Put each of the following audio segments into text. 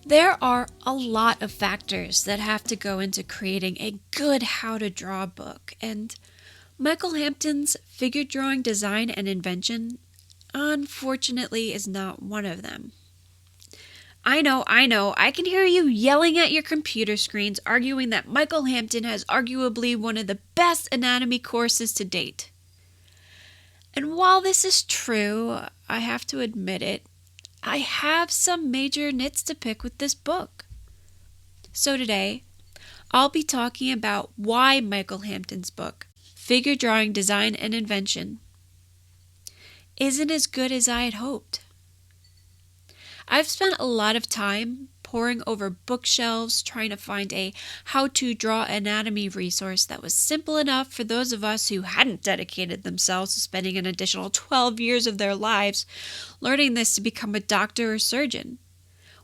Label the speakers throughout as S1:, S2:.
S1: There are a lot of factors that have to go into creating a good how to draw book, and Michael Hampton's Figure Drawing Design and Invention, unfortunately, is not one of them. I know, I can hear you yelling at your computer screens, arguing that Michael Hampton has arguably one of the best anatomy courses to date. And while this is true, I have to admit it, I have some major nits to pick with this book. So today, I'll be talking about why Michael Hampton's book, Figure Drawing Design and Invention, isn't as good as I had hoped. I've spent a lot of time poring over bookshelves trying to find a how-to-draw anatomy resource that was simple enough for those of us who hadn't dedicated themselves to spending an additional 12 years of their lives learning this to become a doctor or surgeon,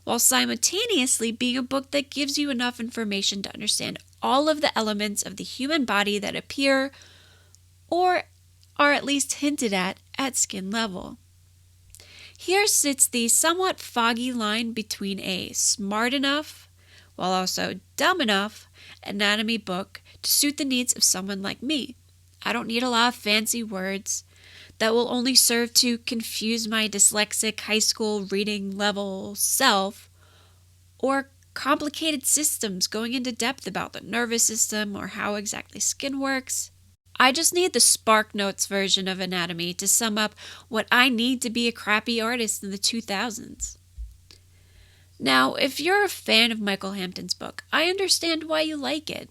S1: while simultaneously being a book that gives you enough information to understand all of the elements of the human body that appear or are at least hinted at skin level. Here sits the somewhat foggy line between a smart enough, while also dumb enough, anatomy book to suit the needs of someone like me. I don't need a lot of fancy words that will only serve to confuse my dyslexic high school reading level self, or complicated systems going into depth about the nervous system or how exactly skin works. I just need the Spark Notes version of anatomy to sum up what I need to be a crappy artist in the 2000s. Now, if you're a fan of Michael Hampton's book, I understand why you like it.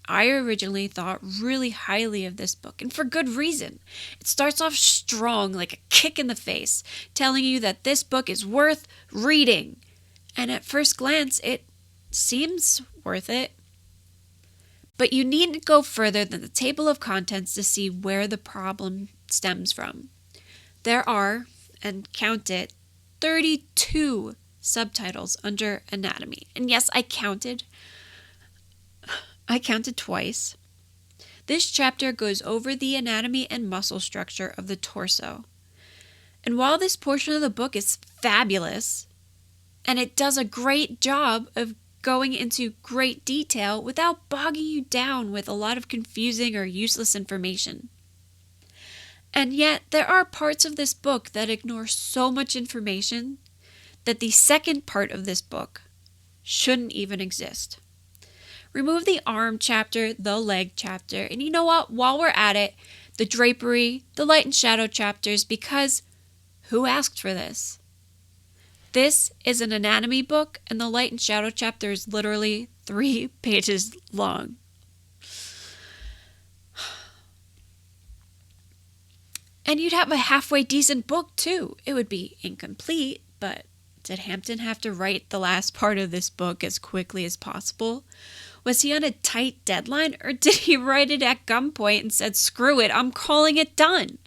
S1: I originally thought really highly of this book, and for good reason. It starts off strong, like a kick in the face, telling you that this book is worth reading. And at first glance, it seems worth it. But you needn't go further than the table of contents to see where the problem stems from. There are, and count it, 32 subtitles under anatomy. And yes, I counted twice. This chapter goes over the anatomy and muscle structure of the torso. And while this portion of the book is fabulous, and it does a great job of going into great detail without bogging you down with a lot of confusing or useless information. And yet, there are parts of this book that ignore so much information that the second part of this book shouldn't even exist. Remove the arm chapter, the leg chapter, and you know what? While we're at it, the drapery, the light and shadow chapters, because who asked for this? This is an anatomy book, and the light and shadow chapter is literally 3 pages long. And you'd have a halfway decent book, too. It would be incomplete, but did Hampton have to write the last part of this book as quickly as possible? Was he on a tight deadline, or did he write it at gunpoint and said, screw it, I'm calling it done?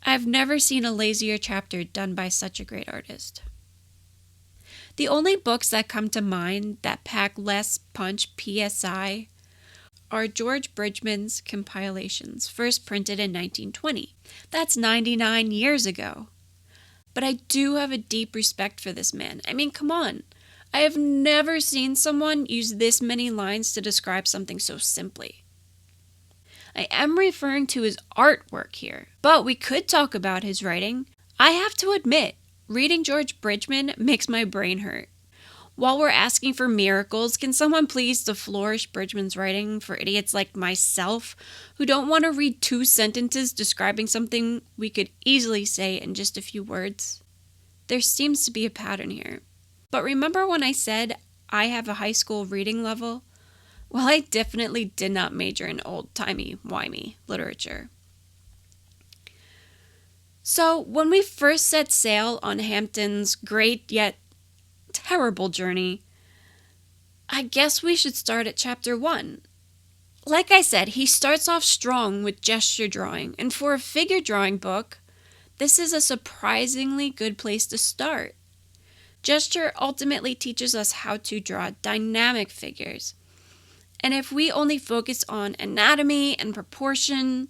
S1: I've never seen a lazier chapter done by such a great artist. The only books that come to mind that pack less punch PSI are George Bridgman's compilations, first printed in 1920. That's 99 years ago. But I do have a deep respect for this man. I mean, come on. I have never seen someone use this many lines to describe something so simply. I am referring to his artwork here, but we could talk about his writing. I have to admit, reading George Bridgman makes my brain hurt. While we're asking for miracles, can someone please flourish Bridgman's writing for idiots like myself who don't want to read 2 sentences describing something we could easily say in just a few words? There seems to be a pattern here. But remember when I said I have a high school reading level? Well, I definitely did not major in old-timey-wimey literature. So, when we first set sail on Hampton's great yet terrible journey, I guess we should start at chapter 1. Like I said, he starts off strong with gesture drawing, and for a figure drawing book, this is a surprisingly good place to start. Gesture ultimately teaches us how to draw dynamic figures. And if we only focus on anatomy and proportion,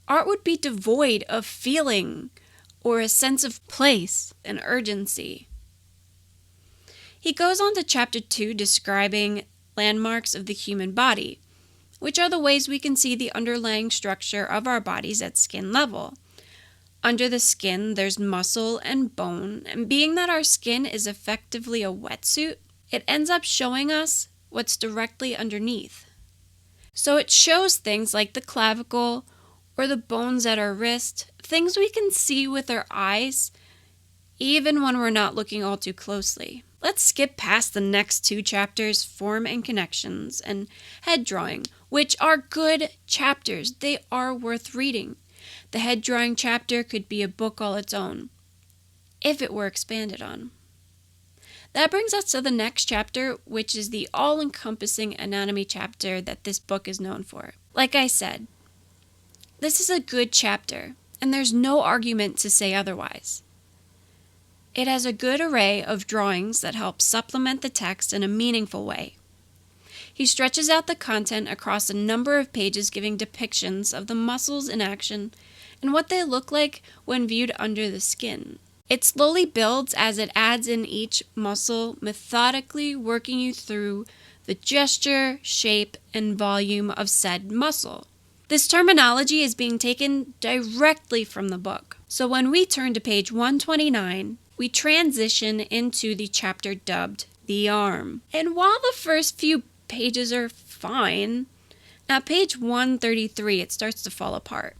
S1: art would be devoid of feeling or a sense of place and urgency. He goes on to Chapter 2 describing landmarks of the human body, which are the ways we can see the underlying structure of our bodies at skin level. Under the skin, there's muscle and bone, and being that our skin is effectively a wetsuit, it ends up showing us what's directly underneath. So it shows things like the clavicle or the bones at our wrist, things we can see with our eyes, even when we're not looking all too closely. Let's skip past the next 2 chapters, Form and Connections, and Head Drawing, which are good chapters. They are worth reading. The head drawing chapter could be a book all its own, if it were expanded on. That brings us to the next chapter, which is the all-encompassing anatomy chapter that this book is known for. Like I said, this is a good chapter, and there's no argument to say otherwise. It has a good array of drawings that help supplement the text in a meaningful way. He stretches out the content across a number of pages, giving depictions of the muscles in action and what they look like when viewed under the skin. It slowly builds as it adds in each muscle, methodically working you through the gesture, shape, and volume of said muscle. This terminology is being taken directly from the book. So when we turn to page 129, we transition into the chapter dubbed The Arm. And while the first few pages are fine, at page 133 it starts to fall apart.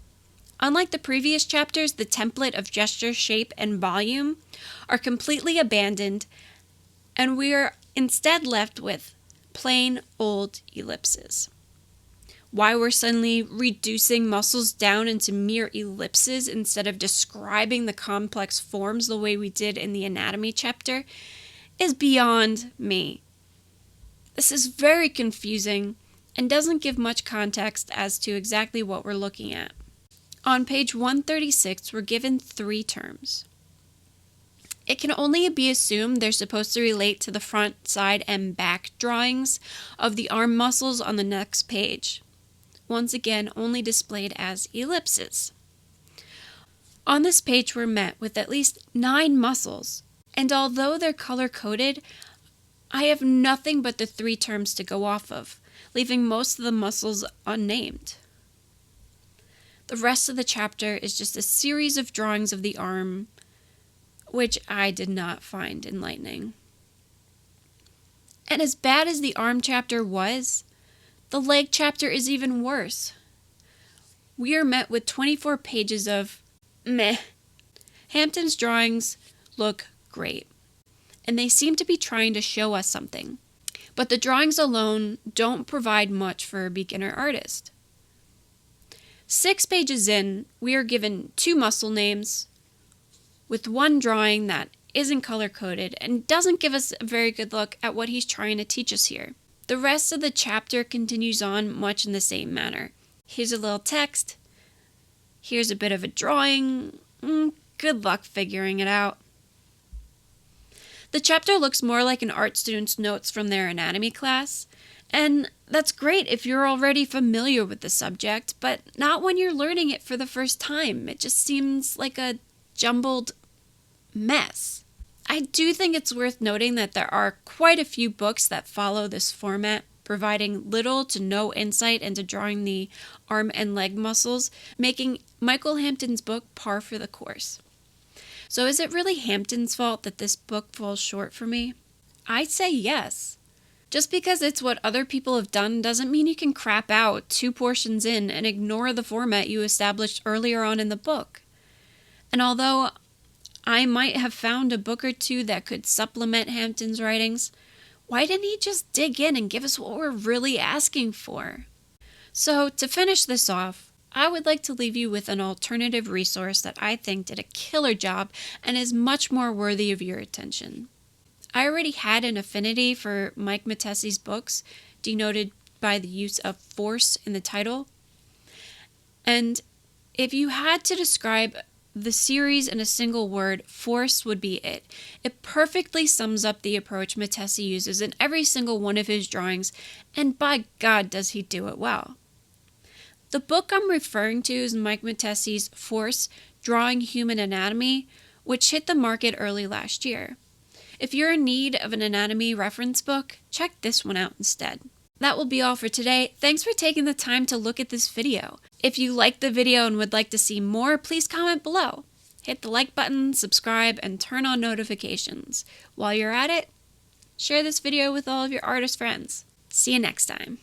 S1: Unlike the previous chapters, the template of gesture, shape, and volume are completely abandoned, and we are instead left with plain old ellipses. Why we're suddenly reducing muscles down into mere ellipses instead of describing the complex forms the way we did in the anatomy chapter is beyond me. This is very confusing and doesn't give much context as to exactly what we're looking at. On page 136, we're given 3 terms. It can only be assumed they're supposed to relate to the front, side, and back drawings of the arm muscles on the next page. Once again, only displayed as ellipses. On this page, we're met with at least 9 muscles, and although they're color-coded, I have nothing but the 3 terms to go off of, leaving most of the muscles unnamed. The rest of the chapter is just a series of drawings of the arm, which I did not find enlightening. And as bad as the arm chapter was, the leg chapter is even worse. We are met with 24 pages of meh. Hampton's drawings look great, and they seem to be trying to show us something, but the drawings alone don't provide much for a beginner artist. 6 pages in, we are given 2 muscle names, with 1 drawing that isn't color-coded and doesn't give us a very good look at what he's trying to teach us here. The rest of the chapter continues on much in the same manner. Here's a little text. Here's a bit of a drawing. Good luck figuring it out. The chapter looks more like an art student's notes from their anatomy class, and that's great if you're already familiar with the subject, but not when you're learning it for the first time. It just seems like a jumbled mess. I do think it's worth noting that there are quite a few books that follow this format, providing little to no insight into drawing the arm and leg muscles, making Michael Hampton's book par for the course. So is it really Hampton's fault that this book falls short for me? I'd say yes. Just because it's what other people have done doesn't mean you can crap out 2 portions in and ignore the format you established earlier on in the book. And although I might have found a book or 2 that could supplement Hampton's writings, why didn't he just dig in and give us what we're really asking for? So to finish this off, I would like to leave you with an alternative resource that I think did a killer job and is much more worthy of your attention. I already had an affinity for Mike Matessi's books, denoted by the use of force in the title. And if you had to describe the series in a single word, force would be it. It perfectly sums up the approach Matessi uses in every single one of his drawings, and by God does he do it well. The book I'm referring to is Mike Matessi's Force, Drawing Human Anatomy, which hit the market early last year. If you're in need of an anatomy reference book, check this one out instead. That will be all for today. Thanks for taking the time to look at this video. If you liked the video and would like to see more, please comment below. Hit the like button, subscribe, and turn on notifications. While you're at it, share this video with all of your artist friends. See you next time.